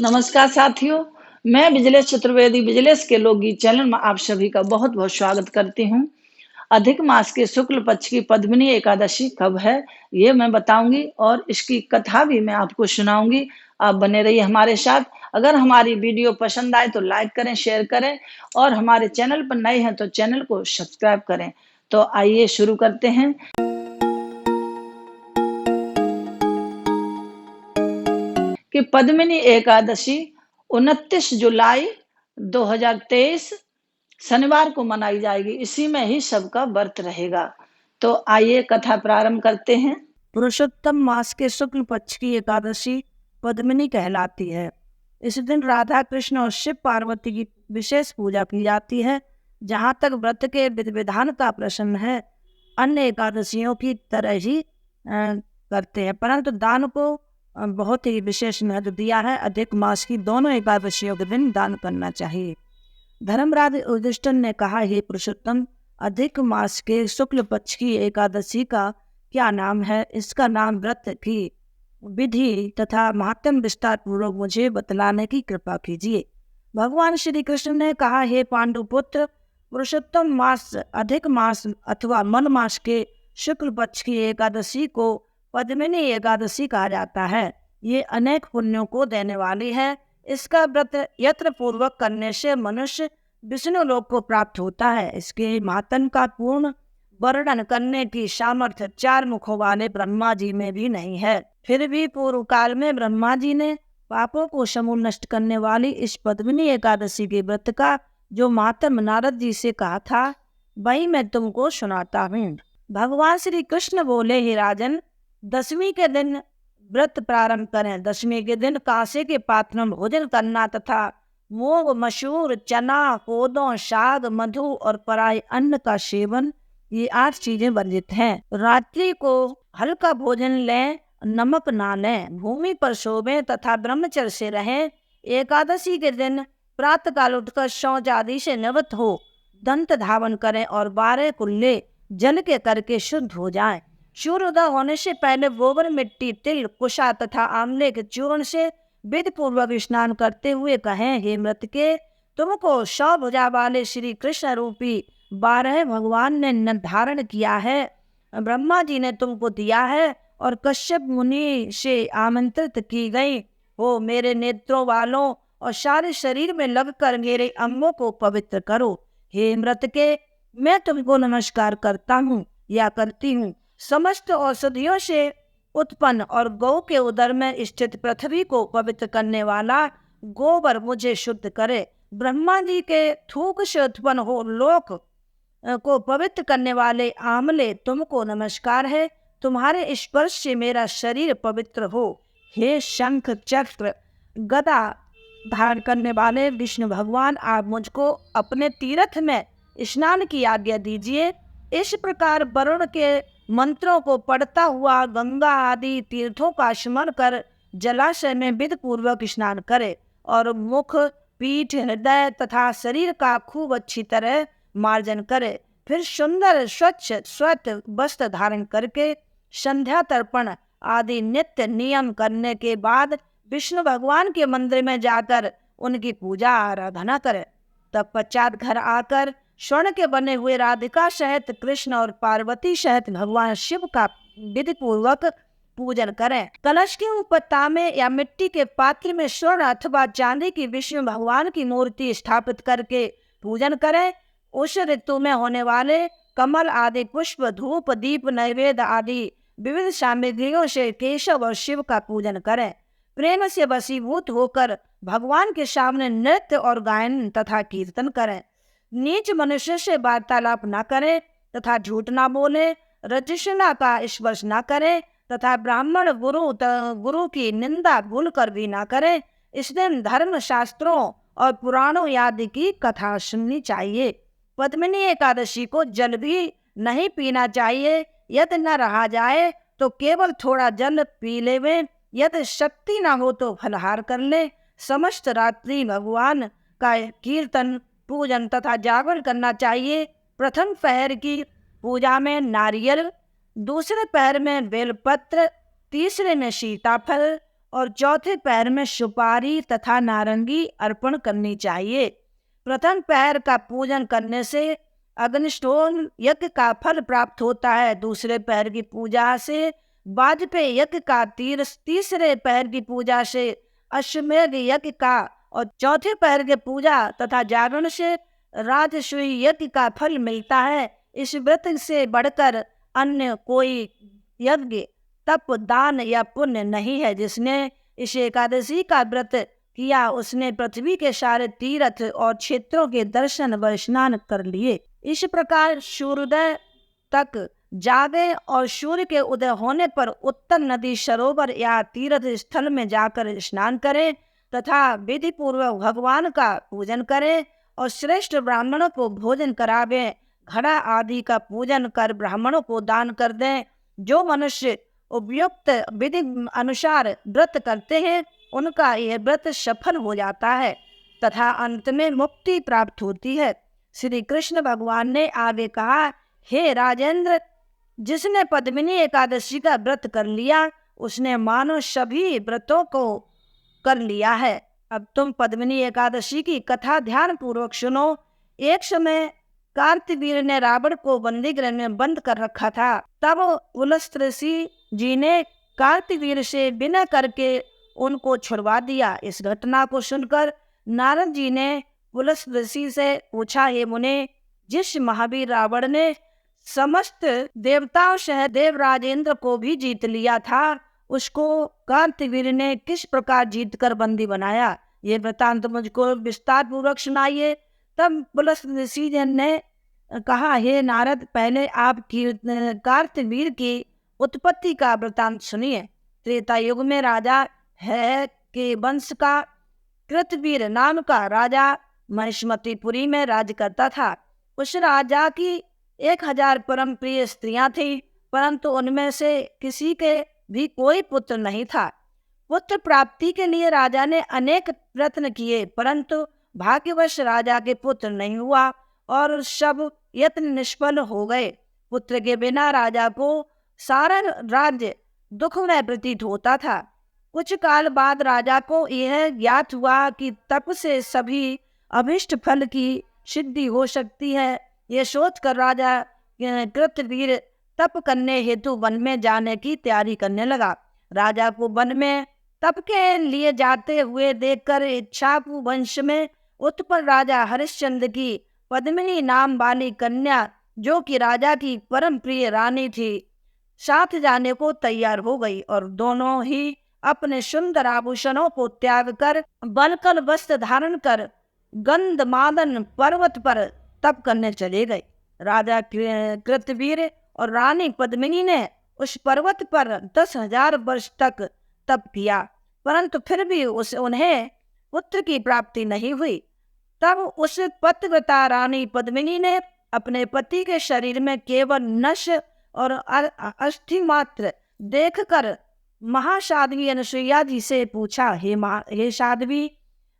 नमस्कार साथियों, मैं बिजलेश चतुर्वेदी बिजलेश के लोकगीत चैनल में आप सभी का बहुत बहुत स्वागत करती हूँ। अधिक मास के शुक्ल पक्ष की पद्मिनी एकादशी कब है ये मैं बताऊंगी और इसकी कथा भी मैं आपको सुनाऊंगी। आप बने रहिए हमारे साथ। अगर हमारी वीडियो पसंद आए तो लाइक करें, शेयर करें और हमारे चैनल पर नए हैं तो चैनल को सब्सक्राइब करें। तो आइए शुरू करते हैं कि पद्मिनी एकादशी 29 जुलाई 2023 शनिवार को मनाई जाएगी। इसी में ही सबका व्रत रहेगा। तो आइए कथा प्रारंभ करते हैं। पुरुषोत्तम मास के शुक्ल पक्ष की एकादशी पद्मिनी कहलाती है। इस दिन राधा कृष्ण और शिव पार्वती की विशेष पूजा की जाती है। जहाँ तक व्रत के विधि विधान का प्रश्न है, अन्य एकादशियों की तरह ही करते हैं, परंतु दान को बहुत ही विशेष महत्व दिया है। अधिक मास की दोनों एकादशियों के दिन दान करना चाहिए। धर्मराज युधिष्ठिर ने कहा, हे पुरुषोत्तम, अधिक मास के शुक्ल पक्ष की एकादशी का क्या नाम है? इसका नाम व्रत की विधि तथा महात्म विस्तार पूर्वक मुझे बतलाने की कृपा कीजिए। भगवान श्री कृष्ण ने कहा, हे पांडुपुत्र, पुरुषोत्तम मास, अधिक मास अथवा मन मास के शुक्ल पक्ष की एकादशी को पद्मिनी एकादशी कहा जाता है। ये अनेक पुण्यों को देने वाली है। इसका व्रत यत्न पूर्वक करने से मनुष्य विष्णु लोक को प्राप्त होता है। इसके महात्म का पूर्ण वर्णन करने की सामर्थ्य 4 मुखों वाले ब्रह्मा जी में भी नहीं है। फिर भी पूर्व काल में ब्रह्मा जी ने पापों को समूल नष्ट करने वाली इस पद्मिनी एकादशी के व्रत का जो महात्म नारद जी से कहा था, वही मैं तुमको सुनाता हूँ। भगवान श्री कृष्ण बोले, हे राजन, दशमी के दिन व्रत प्रारंभ करें। दशमी के दिन कांसे के पात्र में भोजन करना तथा मूंग, मसूर, चना, कोदों, साग, मधु और पराय अन्न का सेवन, ये 8 चीजें वर्जित हैं। रात्रि को हल्का भोजन लें, नमक ना लें, भूमि पर सोवें तथा ब्रह्मचर्य से रहें। एकादशी के दिन प्रातः काल उठकर शौच आदि से निवृत्त हो दंत धावन करें और 12 कुल्ले जल के करके शुद्ध हो जाएं। सूर्योदय होने से पहले गोबर, मिट्टी, तिल, कुशा तथा आंवले के चूर्ण से विधि पूर्वक स्नान करते हुए कहें, हे मृतके, तुमको 100 भुजा वाले श्री कृष्ण रूपी 12 भगवान ने निर्धारण किया है। ब्रह्मा जी ने तुमको दिया है और कश्यप मुनि से आमंत्रित की गई हो। मेरे नेत्रों वालों और सारे शरीर में लगकर मेरे अंगों को पवित्र करो। हे मृतके, मैं तुमको नमस्कार करता हूँ या करती हूँ। समस्त औषधियों से उत्पन्न और गौ के उदर में स्थित पृथ्वी को पवित्र करने वाला गोबर मुझे शुद्ध करे। ब्रह्मा जी के थूक से उत्पन्न हो लोक को पवित्र करने वाले आमले, तुमको नमस्कार है। तुम्हारे स्पर्श से मेरा शरीर पवित्र हो। हे शंख, चक्र, गदा धारण करने वाले विष्णु भगवान, आप मुझको अपने तीर्थ में स्नान की आज्ञा दीजिए। इस प्रकार वरुण के मंत्रों को पढ़ता हुआ गंगा आदि तीर्थों का स्मरण कर जलाशय में विधि पूर्वक स्नान करे और मुख, पीठ, हृदय तथा शरीर का खूब अच्छी तरह मार्जन करे। फिर सुंदर स्वच्छ स्वत वस्त्र धारण करके संध्या तर्पण आदि नित्य नियम करने के बाद विष्णु भगवान के मंदिर में जाकर उनकी पूजा आराधना करे। तब पश्चात घर आकर स्वर्ण के बने हुए राधिका सहित कृष्ण और पार्वती सहित भगवान शिव का विधि पूर्वक पूजन करें। कलश के ऊपर तांबे या मिट्टी के पात्र में स्वर्ण अथवा चांदी की विष्णु भगवान की मूर्ति स्थापित करके पूजन करें। उस ऋतु में होने वाले कमल आदि पुष्प, धूप, दीप, नैवेद्य आदि विविध सामग्रियों से केशव और शिव का पूजन करें। प्रेम से वशीभूत होकर भगवान के सामने नृत्य और गायन तथा कीर्तन करें। नीच मनुष्य से वार्तालाप न करें तथा झूठ न बोले, रजस्वला का स्पर्श न करें तथा ब्राह्मण गुरु की निंदा भूल कर भी न करें। इस दिन धर्म शास्त्रों और पुराणों आदि की कथा सुननी चाहिए। पद्मिनी एकादशी को जल भी नहीं पीना चाहिए। यदि न रहा जाए तो केवल थोड़ा जल पी लेवे। यदि शक्ति न हो तो फलहार कर ले। समस्त रात्रि भगवान का कीर्तन, पूजन तथा जागरण करना चाहिए। प्रथम पहर की पूजा में नारियल, दूसरे पहर में बेलपत्र, तीसरे में सीताफल और चौथे पहर में सुपारी तथा नारंगी अर्पण करनी चाहिए। प्रथम पहर का पूजन करने से अग्निष्टोम यज्ञ का फल प्राप्त होता है। दूसरे पहर की पूजा से वाजपेय यज्ञ का, तीसरे पहर की पूजा से अश्वमेध यज्ञ का और चौथे पहर के पूजा तथा जागरण से राजसूय यज्ञ का फल मिलता है। इस व्रत से बढ़कर अन्य कोई यज्ञ, तप, दान या पुण्य नहीं है। जिसने इस एकादशी का व्रत किया उसने पृथ्वी के सारे तीर्थ और क्षेत्रों के दर्शन व स्नान कर लिए। इस प्रकार सूर्योदय तक जागे और सूर्य के उदय होने पर उत्तर नदी, सरोवर या तीर्थ स्थल में जाकर स्नान करें तथा विधि पूर्वक भगवान का पूजन करें और श्रेष्ठ ब्राह्मणों को भोजन करावें। घड़ा आदि का पूजन कर ब्राह्मणों को दान कर दें। जो मनुष्य उपयुक्त विधि अनुसार व्रत करते हैं उनका यह व्रत सफल हो जाता है तथा अंत में मुक्ति प्राप्त होती है। श्री कृष्ण भगवान ने आगे कहा, हे राजेंद्र, जिसने पद्मिनी एकादशी का व्रत कर लिया उसने मानो सभी व्रतों को कर लिया है। अब तुम पद्मिनी एकादशी की कथा ध्यान पूर्वक सुनो। एक समय कार्तवीर ने रावण को बंदी गृह में बंद कर रखा था। तब पुलस्त्य ऋषि जी ने कार्तवीर से विनय करके उनको छुड़वा दिया। इस घटना को सुनकर नारद जी ने पुलस्त्य ऋषि से पूछा, हे मुने, जिस महावीर रावण ने समस्त देवताओं सह देवराजेंद्र को भी जीत लिया था, उसको कार्तवीर ने किस प्रकार जीतकर बंदी बनाया? ये वृतांत मुझको विस्तार पूर्वक सुनाइए। तब पुलस्त्य ऋषि ने कहा, हे नारद, पहले आप कार्तवीर की उत्पत्ति का वृतांत सुनिए। त्रेता युग में राजा है के वंश का कृतवीर नाम का राजा महिष्मतीपुरी में राज्य करता था। उस राजा की 1000 परम प्रिय स्त्रियां थीं, परंतु उनमें से किसी के भी कोई पुत्र नहीं था। पुत्र प्राप्ति के लिए राजा ने अनेक प्रयत्न किए, परंतु भाग्यवश राजा के पुत्र नहीं हुआ और सब यत्न निष्फल हो गए। पुत्र के बिना राजा को सारा राज्य दुखमय प्रतीत होता था। कुछ काल बाद राजा को यह ज्ञात हुआ कि तप से सभी अभिष्ट फल की सिद्धि हो सकती है। ये सोचकर राजा कृतवीर तप करने हेतु वन में जाने की तैयारी करने लगा। राजा को वन में तप के लिए जाते हुए देखकर इक्ष्वाकु वंश में उत्पन्न राजा हरिश्चंद्र की पद्मिनी नाम वाली कन्या, जो कि राजा की परम प्रिय रानी थी, साथ जाने को तैयार हो गई और दोनों ही अपने सुंदर आभूषणों को त्याग कर बलकल वस्त्र धारण कर गंधमादन पर्वत पर तप करने चले गए। राजा कृतवीर और रानी पद्मिनी ने उस पर्वत पर 10,000 वर्ष तक तप किया, परंतु फिर भी उन्हें पुत्र की प्राप्ति नहीं हुई। तब उस पतिव्रता रानी पद्मिनी ने अपने पति के शरीर में केवल नश और अस्थि मात्र देखकर महासाध्वी अनुसुईया जी से पूछा, हे साध्वी,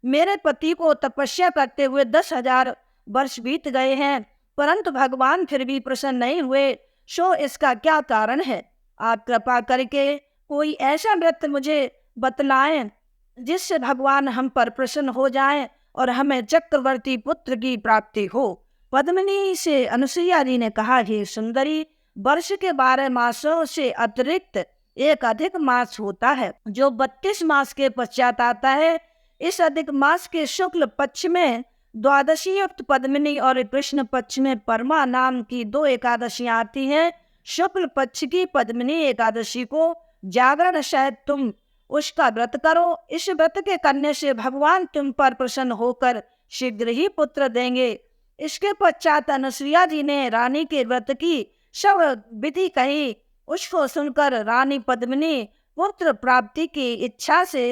मेरे पति को तपस्या करते हुए 10,000 वर्ष बीत गए हैं, परंतु भगवान फिर भी प्रसन्न नहीं हुए, सो इसका क्या कारण है? आप कृपा करके कोई ऐसा व्रत मुझे बतलाएं जिससे भगवान हम पर प्रसन्न हो जाएं और हमें चक्रवर्ती पुत्र की प्राप्ति हो। पद्मिनी से अनुसुईया जी ने कहा, हे सुंदरी, वर्ष के 12 मासों से अतिरिक्त एक अधिक मास होता है जो 32 मास के पश्चात आता है। इस अधिक मास के शुक्ल पक्ष में द्वादशी युक्त पद्मिनी और कृष्ण पक्ष में परमा नाम की 2 एकादशियां आती हैं। शुक्ल पक्ष की पद्मिनी एकादशी को जागरण सहित तुम उसका व्रत करो। इस व्रत के करने से भगवान तुम पर प्रसन्न होकर शीघ्र ही पुत्र देंगे। इसके पश्चात अनुसुईया जी ने रानी के व्रत की सब विधि कही। उसको सुनकर रानी पद्मिनी पुत्र प्राप्ति की इच्छा से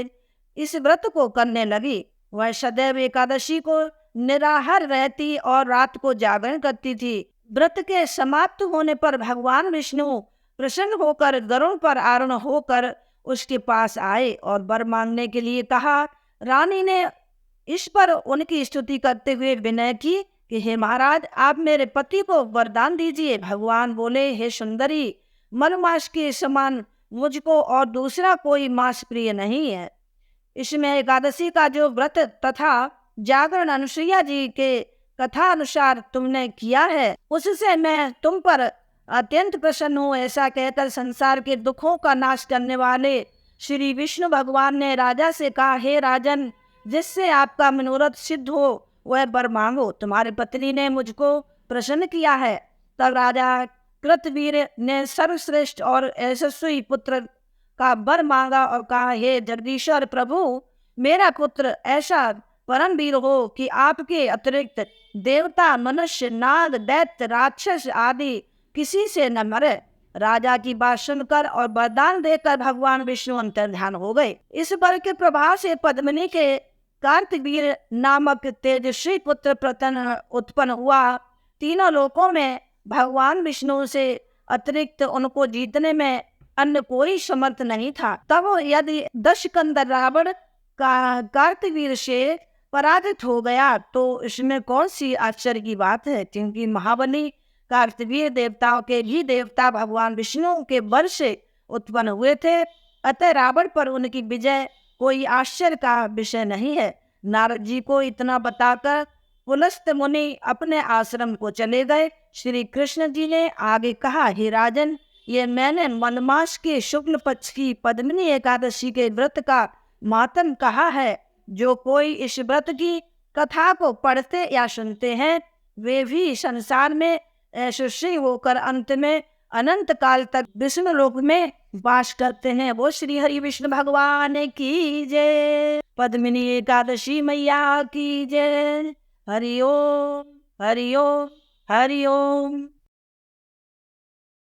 इस व्रत को करने लगी। वह सदैव एकादशी को निराहार रहती और रात को जागरण करती थी। व्रत के समाप्त होने पर भगवान विष्णु प्रसन्न होकर गरुड़ पर आरूढ़ होकर उसके पास आए और वर मांगने के लिए कहा। रानी ने इस पर उनकी स्तुति करते हुए विनय की कि हे महाराज, आप मेरे पति को वरदान दीजिए। भगवान बोले, हे सुंदरी, मलमास के समान मुझको और दूसरा कोई मास प्रिय नहीं है। इसमें एकादशी का जो व्रत तथा जागरण अनुसुईया जी के कथा अनुसार तुमने किया है, उससे मैं तुम पर अत्यंत प्रसन्न हूँ। ऐसा कहकर संसार के दुखों का नाश करने वाले श्री विष्णु भगवान ने राजा से कहा, हे राजन, जिससे आपका मनोरथ सिद्ध हो वह वर मांगो। तुम्हारी पत्नी ने मुझको प्रसन्न किया है। तब राजा कृतवीर ने सर्वश्रेष्ठ और यशस्वी पुत्र का वर मांगा और कहा, हे जगदीश्वर प्रभु, मेरा पुत्र ऐसा परम वीर हो कि आपके अतिरिक्त देवता, मनुष्य, नाग, दैत्य, राक्षस आदि किसी से न मरे। राजा की बात सुनकर और वरदान देकर भगवान विष्णु अंतर्ध्यान हो गए। इस वर के प्रभाव से पद्मिनी के कार्तवीर नामक तेजस्वी पुत्र प्रतन उत्पन्न हुआ। तीनों लोकों में भगवान विष्णु से अतिरिक्त उनको जीतने में अन्य कोई समर्थ नहीं था। तब यदि दशकंदर रावण का कार्तवीर से पराजित हो गया तो इसमें कौन सी आश्चर्य की बात है, क्योंकि महाबली कार्तवीर देवताओं के भी देवता भगवान विष्णु के वर से उत्पन्न हुए थे। अतः रावण पर उनकी विजय कोई आश्चर्य का विषय नहीं है। नारद जी को इतना बताकर पुलस्त मुनि अपने आश्रम को चले गए। श्री कृष्ण जी ने आगे कहा, हे राजन, ये मैंने मलमास के शुक्ल पक्ष की पद्मिनी एकादशी के व्रत का मातम कहा है। जो कोई इस व्रत की कथा को पढ़ते या सुनते हैं, वे भी संसार में यशस्वी होकर अंत में अनंत काल तक विष्णु लोक में वास करते हैं। वो श्री हरि विष्णु भगवान की जय। पद्मिनी एकादशी मैया की जय। हरि ओम, हरि ओम, हरि ओम।